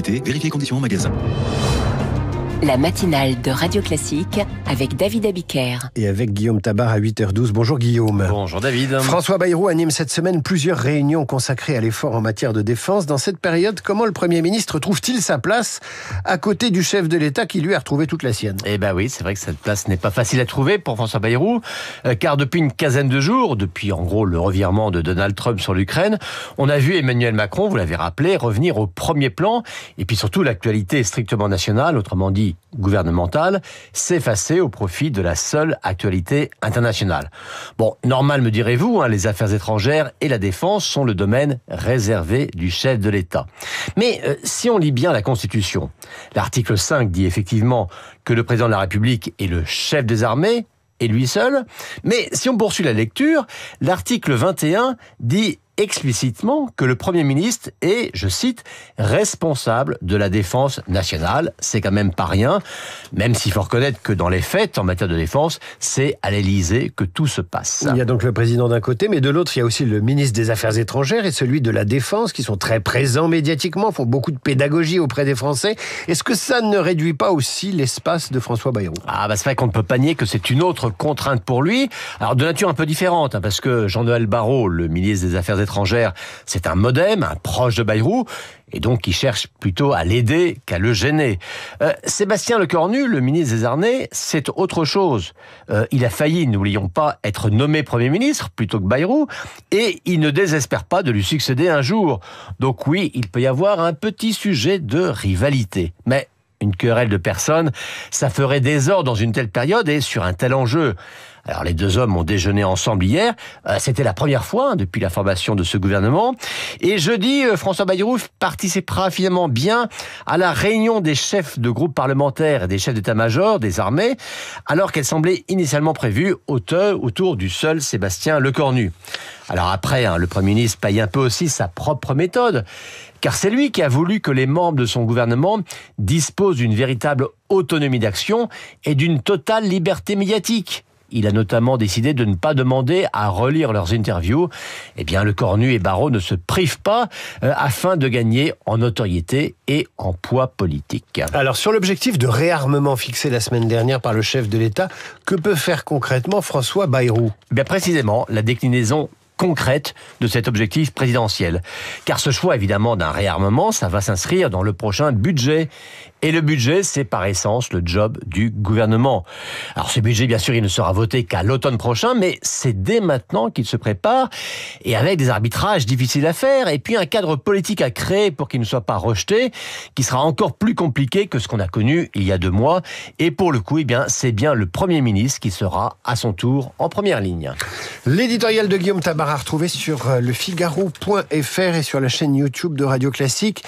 qualité, vérifiez conditions en magasin. La matinale de Radio Classique avec David Abiker. Et avec Guillaume Tabar à 8h12. Bonjour Guillaume. Bonjour David. François Bayrou anime cette semaine plusieurs réunions consacrées à l'effort en matière de défense. Dans cette période, comment le Premier ministre trouve-t-il sa place à côté du chef de l'État qui lui a retrouvé toute la sienne ? Eh ben oui, c'est vrai que cette place n'est pas facile à trouver pour François Bayrou, car depuis une quinzaine de jours, depuis en gros le revirement de Donald Trump sur l'Ukraine, on a vu Emmanuel Macron, vous l'avez rappelé, revenir au premier plan, et puis surtout l'actualité strictement nationale, autrement dit gouvernementale, s'effacer au profit de la seule actualité internationale. Bon, normal me direz-vous, les affaires étrangères et la défense sont le domaine réservé du chef de l'État. Mais si on lit bien la Constitution, l'article 5 dit effectivement que le président de la République est le chef des armées, et lui seul. Mais si on poursuit la lecture, l'article 21 dit explicitement que le Premier ministre est, je cite, responsable de la défense nationale. C'est quand même pas rien, même s'il faut reconnaître que dans les faits, en matière de défense, c'est à l'Élysée que tout se passe. Il y a donc le président d'un côté, mais de l'autre, il y a aussi le ministre des Affaires étrangères et celui de la Défense, qui sont très présents médiatiquement, font beaucoup de pédagogie auprès des Français. Est-ce que ça ne réduit pas aussi l'espace de François Bayrou ? C'est vrai qu'on ne peut pas nier que c'est une autre contrainte pour lui. Alors, de nature un peu différente, parce que Jean-Noël Barrot, le ministre des Affaires étrangères, c'est un modem, un proche de Bayrou, et donc il cherche plutôt à l'aider qu'à le gêner. Sébastien Lecornu, le ministre des Armées, c'est autre chose. Il a failli, n'oublions pas, être nommé Premier ministre plutôt que Bayrou, et il ne désespère pas de lui succéder un jour. Donc oui, il peut y avoir un petit sujet de rivalité. Mais une querelle de personnes, ça ferait désordre dans une telle période et sur un tel enjeu. Alors les deux hommes ont déjeuné ensemble hier, c'était la première fois depuis la formation de ce gouvernement, et jeudi, François Bayrou participera finalement bien à la réunion des chefs de groupes parlementaires et des chefs d'état-major des armées, alors qu'elle semblait initialement prévue autour du seul Sébastien Lecornu. Alors après, le Premier ministre paye un peu aussi sa propre méthode, car c'est lui qui a voulu que les membres de son gouvernement disposent d'une véritable autonomie d'action et d'une totale liberté médiatique. Il a notamment décidé de ne pas demander à relire leurs interviews. Eh bien, Lecornu et Barrot ne se privent pas afin de gagner en notoriété et en poids politique. Alors, sur l'objectif de réarmement fixé la semaine dernière par le chef de l'État, que peut faire concrètement François Bayrou ? Bien précisément, la déclinaison concrète de cet objectif présidentiel. Car ce choix, évidemment, d'un réarmement, ça va s'inscrire dans le prochain budget. Et le budget, c'est par essence le job du gouvernement. Alors ce budget, bien sûr, il ne sera voté qu'à l'automne prochain, mais c'est dès maintenant qu'il se prépare, et avec des arbitrages difficiles à faire, et puis un cadre politique à créer pour qu'il ne soit pas rejeté, qui sera encore plus compliqué que ce qu'on a connu il y a 2 mois. Et pour le coup, c'est bien le Premier ministre qui sera à son tour en première ligne. L'éditorial de Guillaume Tabar à retrouver sur lefigaro.fr et sur la chaîne YouTube de Radio Classique.